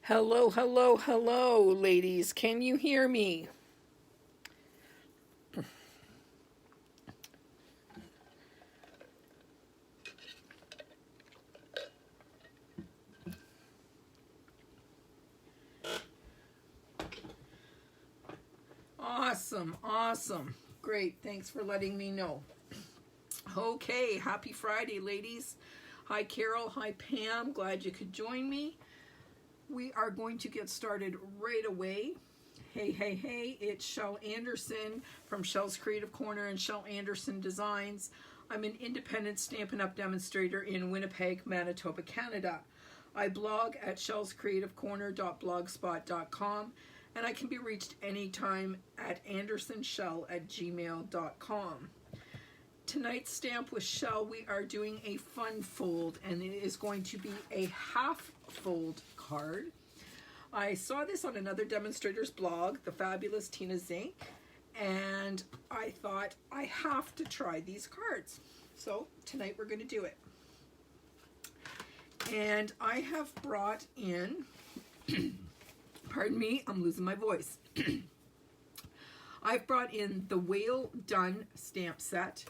Hello, hello, hello, ladies. Can you hear me? Awesome, awesome. Great, thanks for letting me know. Okay, happy Friday, ladies. Hi, Carol. Hi, Pam. Glad you could join me. We are going to get started right away. Hey, it's Shel Anderson from Shel's Creative Corner and Shel Anderson Designs. I'm an independent Stampin' Up! Demonstrator in Winnipeg, Manitoba, Canada. I blog at shelscreativecorner.blogspot.com and I can be reached anytime at andersonshell@gmail.com. Tonight's Stamp with Shel, we are doing a fun fold, and it is going to be a half fold card. I saw this on another demonstrator's blog, the fabulous Tina Zink, and I thought I have to try these cards. So tonight we're going to do it. And I have brought in, pardon me, I'm losing my voice. I've brought in the Whale Done stamp set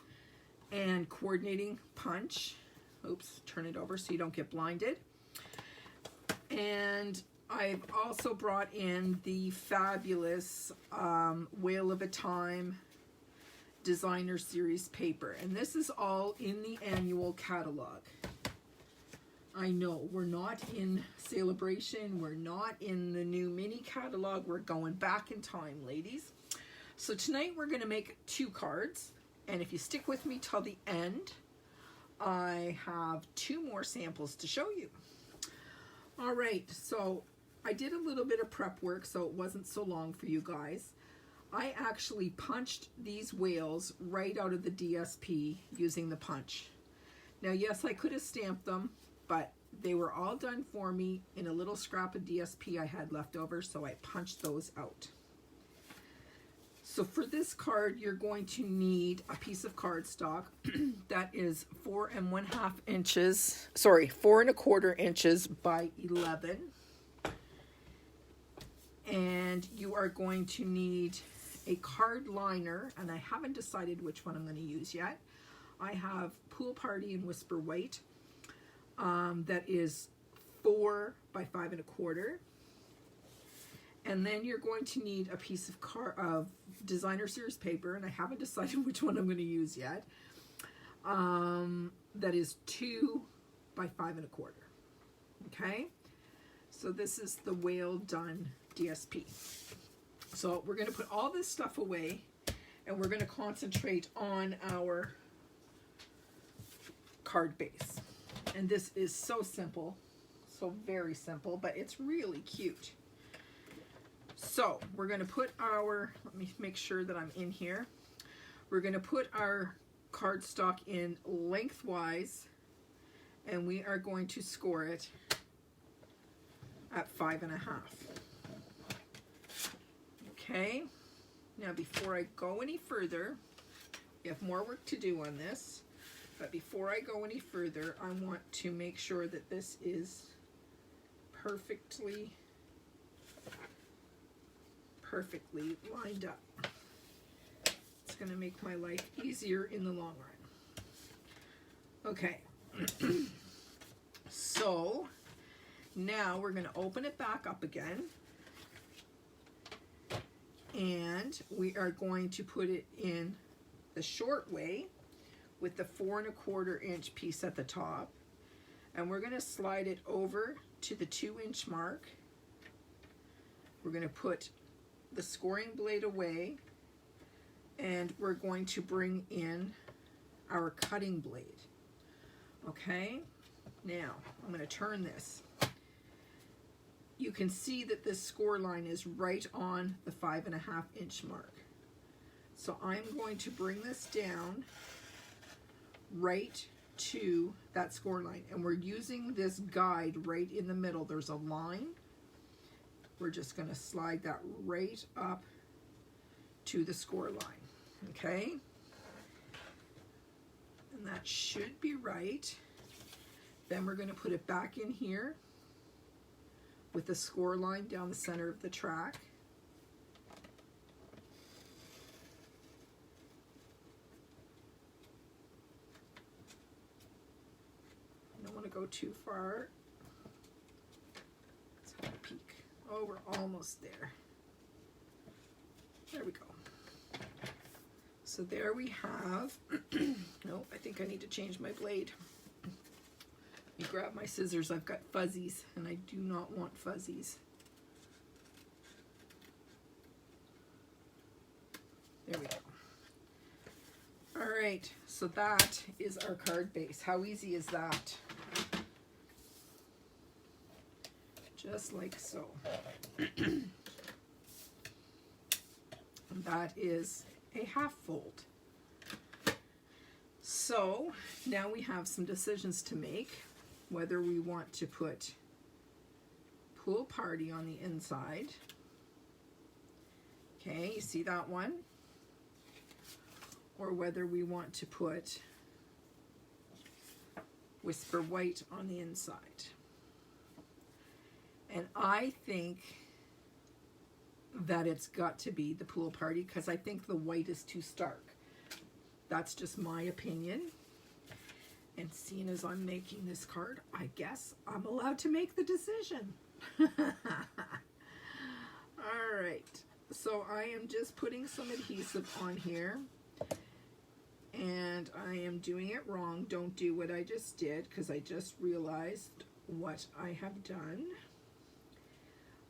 and coordinating punch. Oops, turn it over so you don't get blinded. And I've also brought in the fabulous Whale of a Time Designer Series paper. And this is all in the annual catalog. I know, we're not in Celebration, we're not in the new mini catalog, we're going back in time, ladies. So tonight we're going to make two cards, and if you stick with me till the end, I have two more samples to show you. All right, so I did a little bit of prep work so it wasn't so long for you guys. I actually punched these whales right out of the DSP using the punch. Now yes, I could have stamped them, but they were all done for me in a little scrap of DSP I had left over, so I punched those out. So for this card, you're going to need a piece of cardstock that is 4 1/2 inches, sorry, 4 1/4 inches by 11. And you are going to need a card liner, and I haven't decided which one I'm going to use yet. I have Pool Party in Whisper White. That is 4 by 5 1/4. And then you're going to need a piece of Designer Series paper, and I haven't decided which one I'm going to use yet. That is 2 by 5 1/4. Okay, so this is the Whale Done DSP. So we're going to put all this stuff away, and we're going to concentrate on our card base. And this is so simple, so very simple, but it's really cute. So we're going to put our, let me make sure that I'm in here. We're going to put our cardstock in lengthwise, and we are going to score it at 5 1/2. Okay, now before I go any further, we have more work to do on this, but before I go any further, I want to make sure that this is perfectly lined up. It's going to make my life easier in the long run. Okay, so now we're going to open it back up again, and we are going to put it in the short way with the 4 1/4 inch piece at the top, and we're going to slide it over to the 2 inch mark. We're going to put the scoring blade away, and we're going to bring in our cutting blade. Okay, now I'm going to turn this. You can see that this score line is right on the 5 1/2 inch mark. So I'm going to bring this down right to that score line, and we're using this guide right in the middle. There's a line. We're just going to slide that right up to the score line, okay? And that should be right. Then we're going to put it back in here with a score line down the center of the track. I don't want to go too far. Let's have a peek. Oh, we're almost there. There we go. So there we have, no, I think I need to change my blade. Let me grab my scissors. I've got fuzzies and I do not want fuzzies. There we go. All right, so that is our card base. How easy is that? Just like so. And that is a half fold. So now we have some decisions to make, whether we want to put Pool Party on the inside. Okay, you see that one? Or whether we want to put Whisper White on the inside. And I think that it's got to be the Pool Party because I think the white is too stark. That's just my opinion. And seeing as I'm making this card, I guess I'm allowed to make the decision. All right, so I am just putting some adhesive on here. And I am doing it wrong. Don't do what I just did because I just realized what I have done.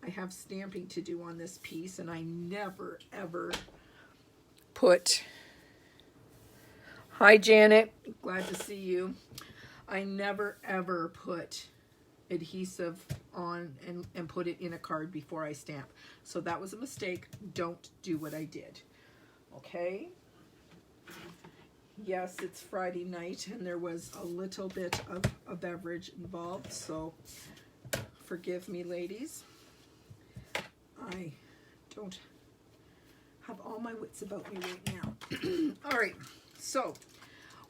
I have stamping to do on this piece and I never ever put, hi Janet, glad to see you. I never ever put adhesive on and put it in a card before I stamp. So that was a mistake. Don't do what I did. Okay? Yes, it's Friday night and there was a little bit of a beverage involved, so forgive me, ladies. I don't have all my wits about me right now. All right, so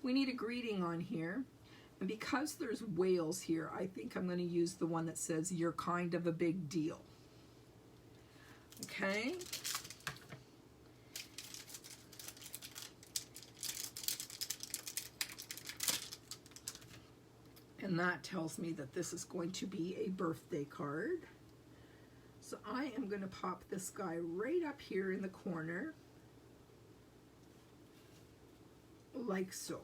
we need a greeting on here. And because there's whales here, I think I'm going to use the one that says, "You're kind of a big deal." Okay. And that tells me that this is going to be a birthday card. So I am going to pop this guy right up here in the corner, like so.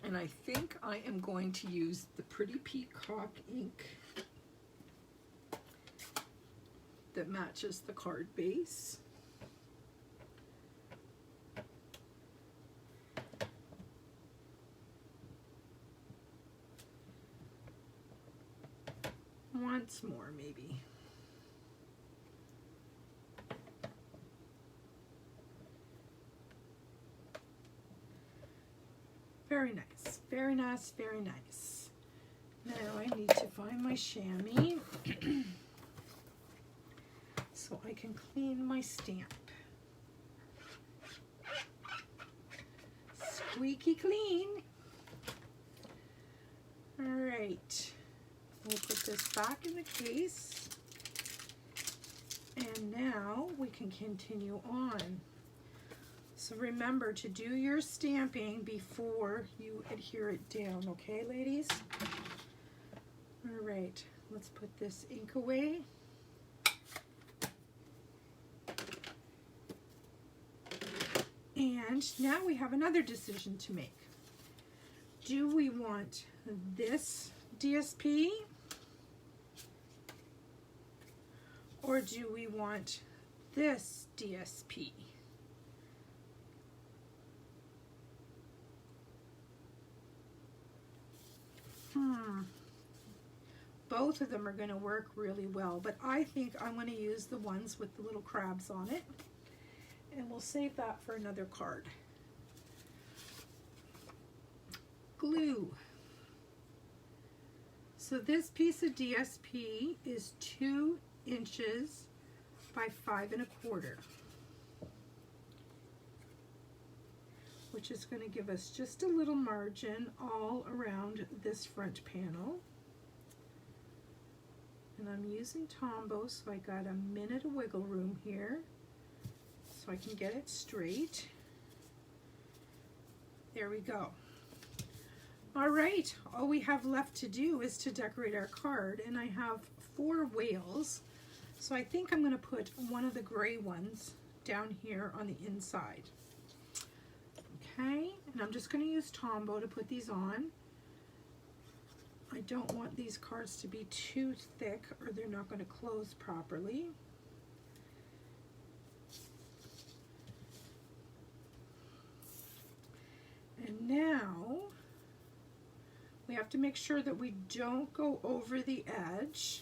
And I think I am going to use the Pretty Peacock ink that matches the card base. Once more, maybe. Very nice, very nice, very nice. Now I need to find my chamois so I can clean my stamp. Squeaky clean. All right. We'll put this back in the case. And now we can continue on. So remember to do your stamping before you adhere it down, okay, ladies? All right, let's put this ink away. And now we have another decision to make. Do we want this DSP? Or do we want this DSP? Both of them are going to work really well, but I think I'm going to use the ones with the little crabs on it, and we'll save that for another card. Glue. So this piece of DSP is 2 inches by 5 1/4, which is going to give us just a little margin all around this front panel. And I'm using Tombow, so I got a minute of wiggle room here so I can get it straight. There we go. All right, all we have left to do is to decorate our card, and I have 4 whales. So I think I'm going to put one of the gray ones down here on the inside. Okay, and I'm just going to use Tombow to put these on. I don't want these cards to be too thick or they're not going to close properly. And now we have to make sure that we don't go over the edge.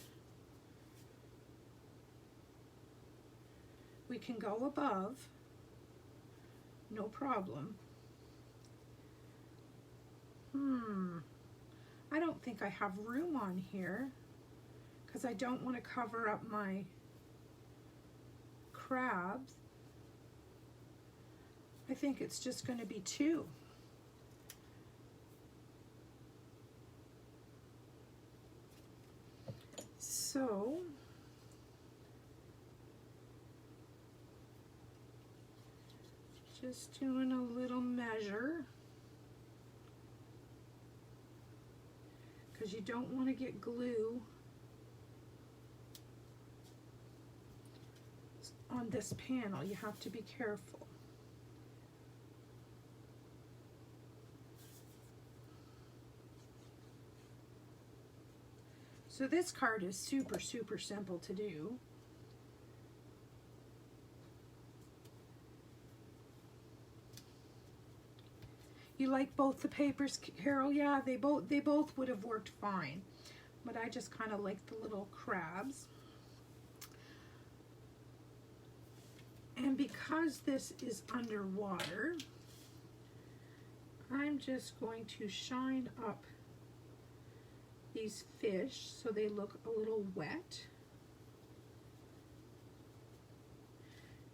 We can go above, no problem. I don't think I have room on here because I don't want to cover up my crabs. I think it's just going to be 2. So just doing a little measure, because you don't want to get glue on this panel. You have to be careful. So this card is super, super simple to do. You like both the papers, Carol? Yeah, they both would have worked fine, but I just kind of like the little crabs. And because this is underwater, I'm just going to shine up these fish so they look a little wet.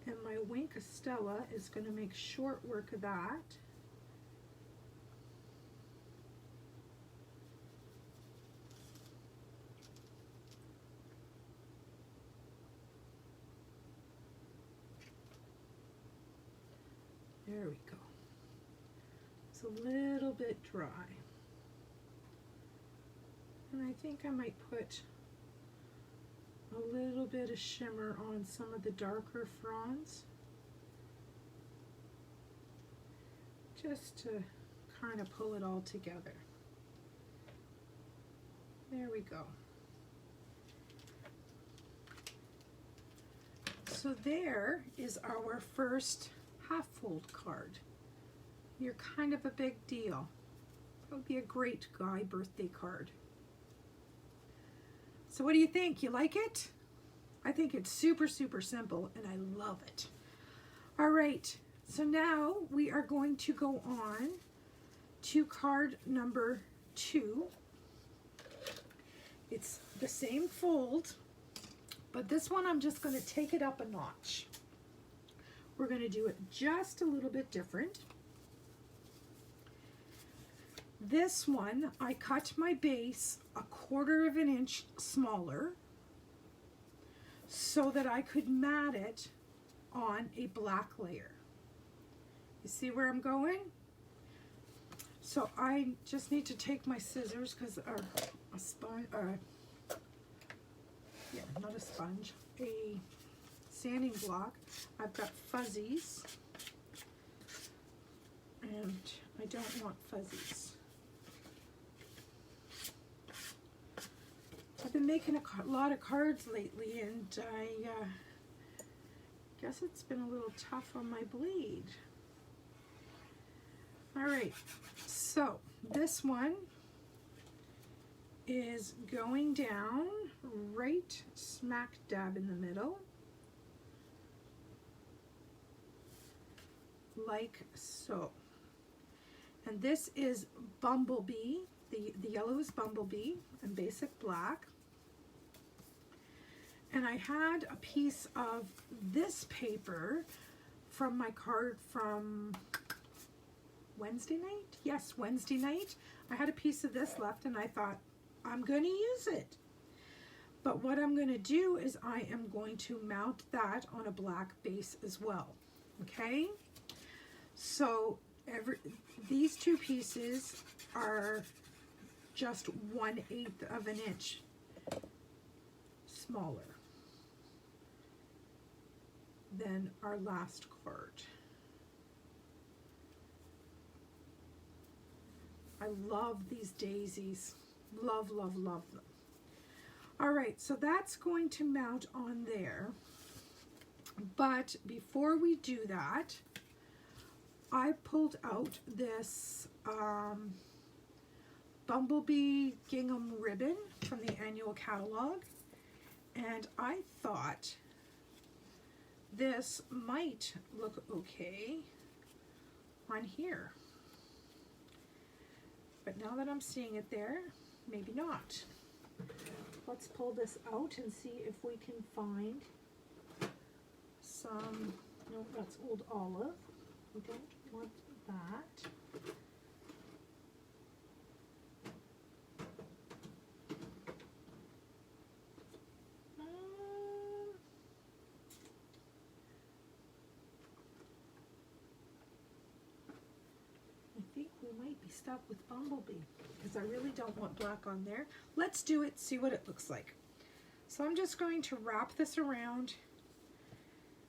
And my Wink Estella is going to make short work of that. There we go. It's a little bit dry. And I think I might put a little bit of shimmer on some of the darker fronds, just to kind of pull it all together. There we go. So there is our first half-fold card. You're kind of a big deal. That would be a great guy birthday card. So what do you think? You like it? I think it's super, super simple and I love it. All right, so now we are going to go on to card number 2. It's the same fold, but this one I'm just going to take it up a notch. We're going to do it just a little bit different. This one, I cut my base 1/4 of an inch smaller so that I could mat it on a black layer. You see where I'm going? So I just need to take my scissors, because a sponge, yeah, not a sponge, a sanding block. I've got fuzzies, and I don't want fuzzies. I've been making a lot of cards lately, and I guess it's been a little tough on my blade. All right, so this one is going down right smack dab in the middle, like so. And this is Bumblebee. The yellow is Bumblebee and basic black. And I had a piece of this paper from my card from Wednesday night? Yes, Wednesday night. I had a piece of this left and I thought, I'm going to use it. But what I'm going to do is I am going to mount that on a black base as well. Okay? So these two pieces are just 1/8 of an inch smaller than our last card. I love these daisies. Love, love, love them. All right, so that's going to mount on there. But before we do that, I pulled out this Bumblebee gingham ribbon from the annual catalog, and I thought this might look okay on here. But now that I'm seeing it there, maybe not. Let's pull this out and see if we can find some, no, that's old olive. We don't want that. I think we might be stuck with Bumblebee because I really don't want black on there. Let's do it, see what it looks like. So I'm just going to wrap this around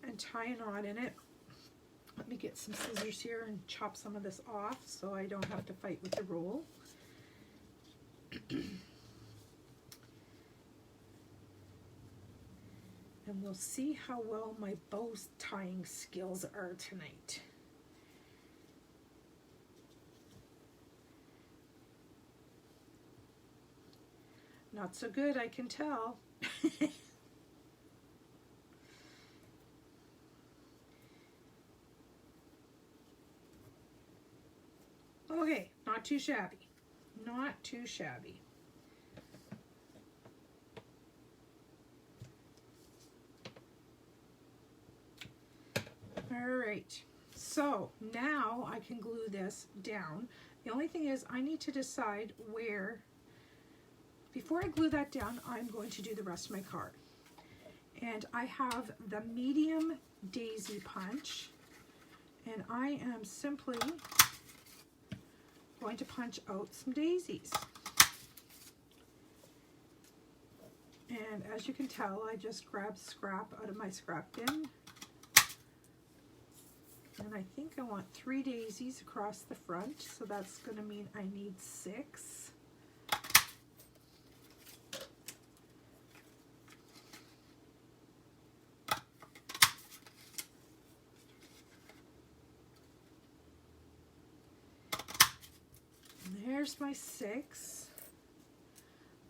and tie a knot in it. Let me get some scissors here and chop some of this off so I don't have to fight with the roll. And we'll see how well my bow tying skills are tonight. Not so good, I can tell. Okay, not too shabby. Not too shabby. All right, so now I can glue this down. The only thing is I need to decide where, before I glue that down, I'm going to do the rest of my card. And I have the medium daisy punch, and I am simply going to punch out some daisies. And as you can tell, I just grabbed scrap out of my scrap bin. And I think I want 3 daisies across the front, so that's going to mean I need 6. And there's my 6.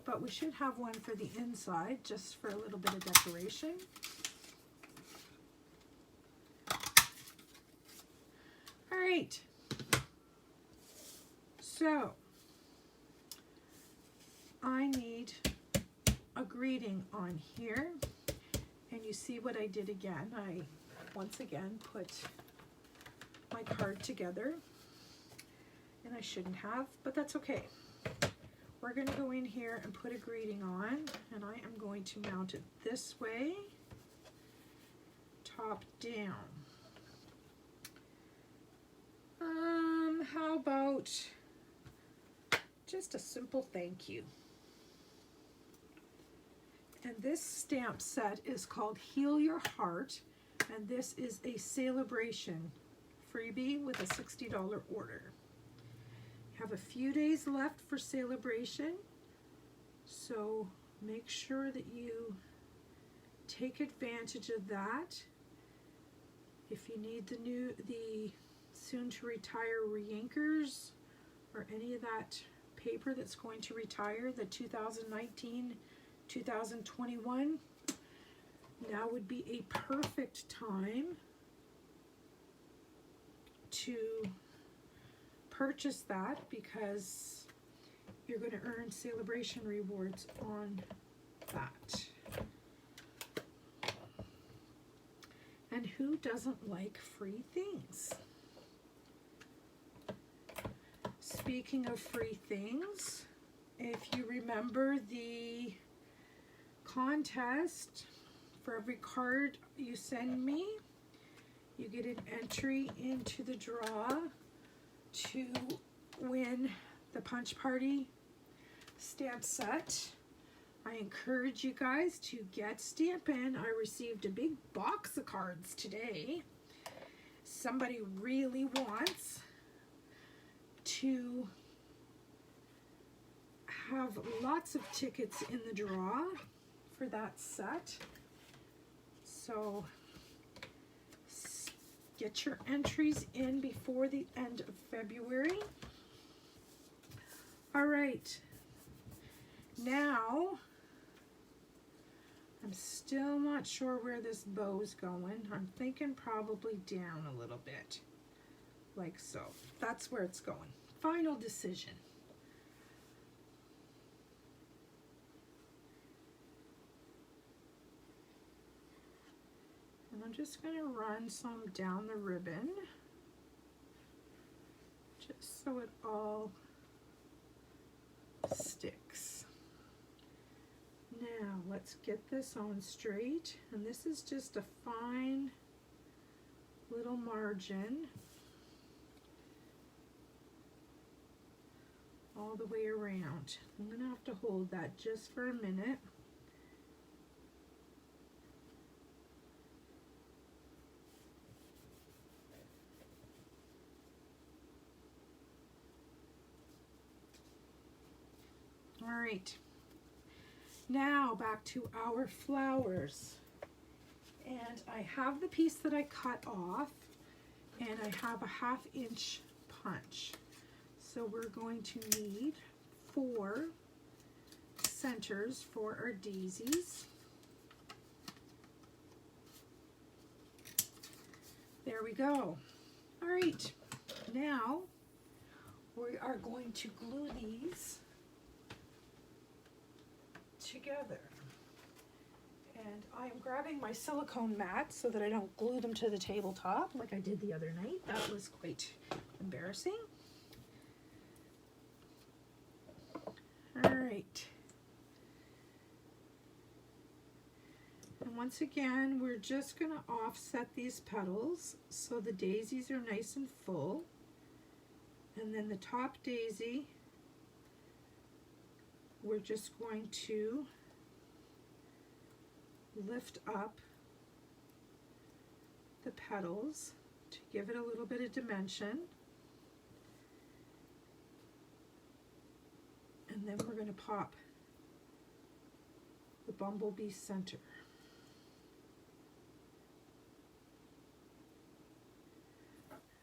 But we should have one for the inside, just for a little bit of decoration. Alright, so I need a greeting on here, and you see what I did again. I once again put my card together, and I shouldn't have, but that's okay. We're going to go in here and put a greeting on, and I am going to mount it this way, top down. How about just a simple thank you? And this stamp set is called Heal Your Heart, and this is a celebration freebie with a $60 order. You have a few days left for celebration, so make sure that you take advantage of that. If you need the soon to retire re-inkers or any of that paper that's going to retire, the 2019-2021, now would be a perfect time to purchase that, because you're going to earn celebration rewards on that. And who doesn't like free things? Speaking of free things, if you remember the contest. For every card you send me, you get an entry into the draw to win the Punch Party stamp set. I encourage you guys to get Stampin'. I received a big box of cards today. Somebody really wants to have lots of tickets in the draw for that set. So get your entries in before the end of February. All right. Now, I'm still not sure where this bow's going. I'm thinking probably down a little bit, like so. That's where it's going. Final decision. And I'm just going to run some down the ribbon, just so it all sticks. Now let's get this on straight, and this is just a fine little margin all the way around. I'm going to have to hold that just for a minute. All right. Now back to our flowers, and I have the piece that I cut off, and I have a 1/2 inch punch. So we're going to need 4 centers for our daisies. There we go. All right, now we are going to glue these together. And I'm grabbing my silicone mat so that I don't glue them to the tabletop like I did the other night. That was quite embarrassing. All right. And once again, we're just going to offset these petals so the daisies are nice and full. And then the top daisy, we're just going to lift up the petals to give it a little bit of dimension. And then we're going to pop the bumblebee center.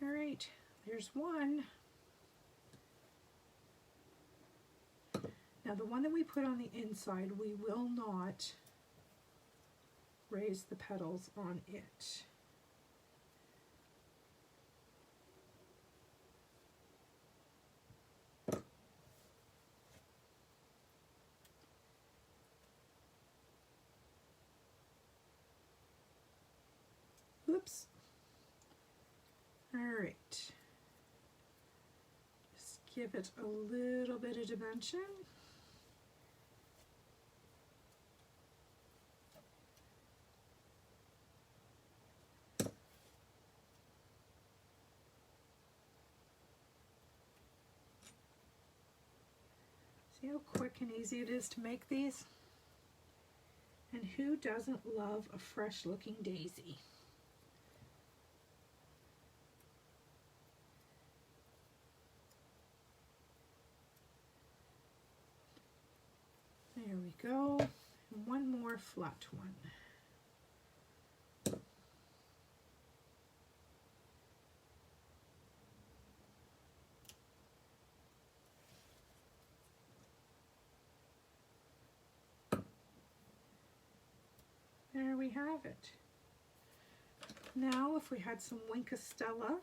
All right, there's one. Now the one that we put on the inside, we will not raise the petals on it. Oops. All right. Just give it a little bit of dimension. See how quick and easy it is to make these? And who doesn't love a fresh looking daisy? There we go. And one more flat one. There we have it. Now if we had some Winkostella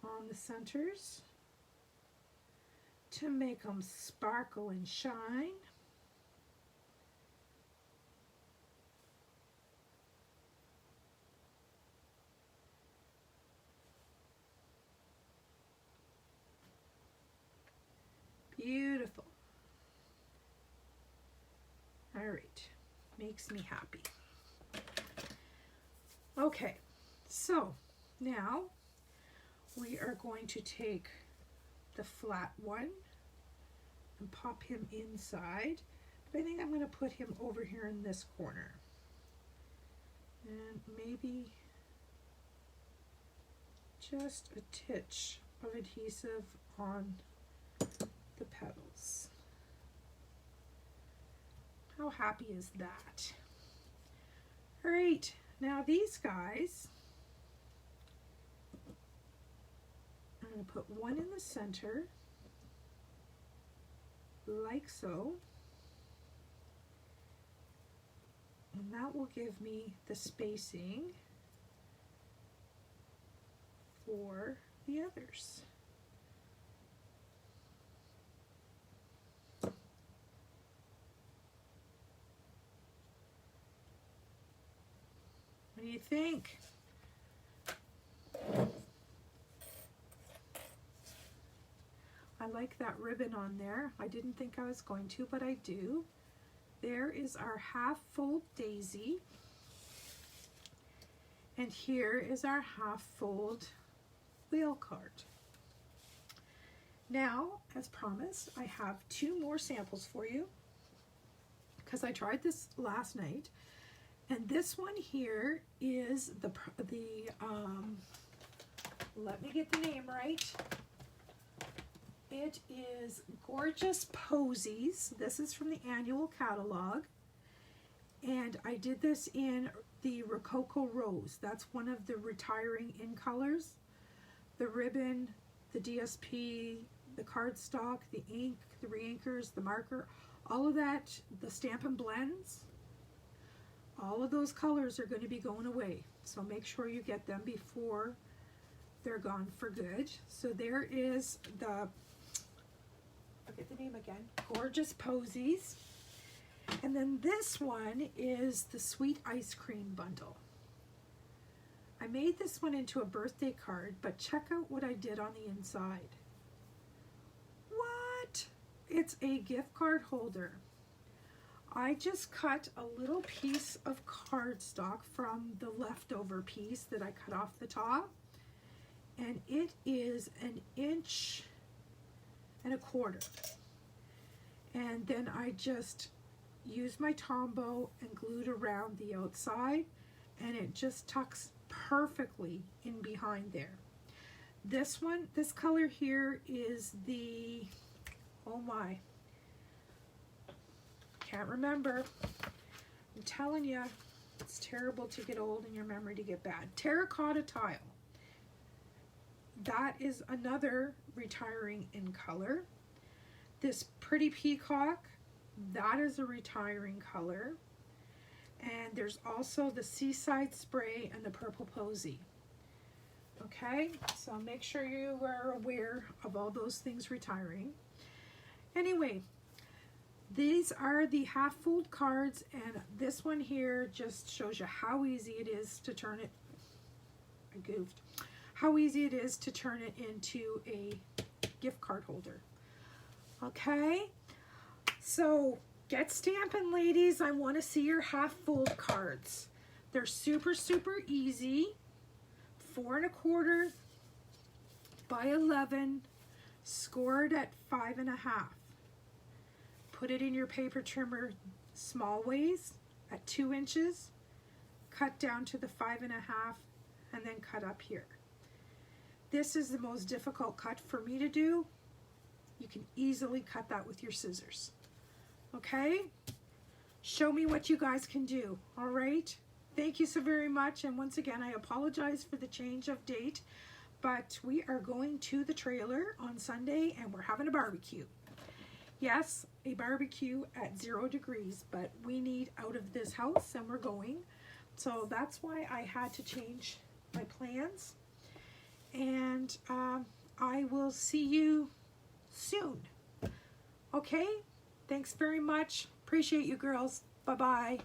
on the centers to make them sparkle and shine. Beautiful. All right, makes me happy. Okay, so now we are going to take the flat one and pop him inside. But I think I'm going to put him over here in this corner. And maybe just a titch of adhesive on the petals. How happy is that? All right, now these guys, I'm going to put one in the center, like so. And that will give me the spacing for the others. What do you think? I like that ribbon on there. I didn't think I was going to, but I do. There is our half-fold daisy. And here is our half-fold whale card. Now, as promised, I have 2 more samples for you because I tried this last night. And this one here is let me get the name right. It is Gorgeous Posies. This is from the annual catalog. And I did this in the Rococo Rose. That's one of the retiring in colors. The ribbon, the DSP, the cardstock, the ink, the re-inkers, the marker, all of that, the Stampin' blends, all of those colors are going to be going away. So make sure you get them before they're gone for good. So there is the, I'll get the name again, Gorgeous Posies. And then this one is the Sweet Ice Cream Bundle. I made this one into a birthday card, but check out what I did on the inside. What? It's a gift card holder. I just cut a little piece of cardstock from the leftover piece that I cut off the top, and it is 1.25 inches. And then I just used my Tombow and glued around the outside, and it just tucks perfectly in behind there. This one, this color here is the, oh my, can't remember. I'm telling you, it's terrible to get old and your memory to get bad. Terracotta Tile. That is another retiring in color. This Pretty Peacock, that is a retiring color. And there's also the Seaside Spray and the Purple Posy. Okay, so make sure you are aware of all those things retiring. Anyway, these are the half-fold cards, and this one here just shows you how easy it is to turn it, I goofed, how easy it is to turn it into a gift card holder. Okay, so get Stampin', ladies. I want to see your half-fold cards. They're super, super easy. 4.25 by 11, scored at 5.5. Put it in your paper trimmer small ways at 2 inches, cut down to the 5.5, and then cut up here. This is the most difficult cut for me to do. You can easily cut that with your scissors. Okay? Show me what you guys can do. All right? Thank you so very much. And once again, I apologize for the change of date, but we are going to the trailer on Sunday and we're having a barbecue. Yes, a barbecue at 0 degrees, but we need out of this house and we're going. So that's why I had to change my plans. And I will see you soon. Okay? Thanks very much. Appreciate you, girls. Bye-bye.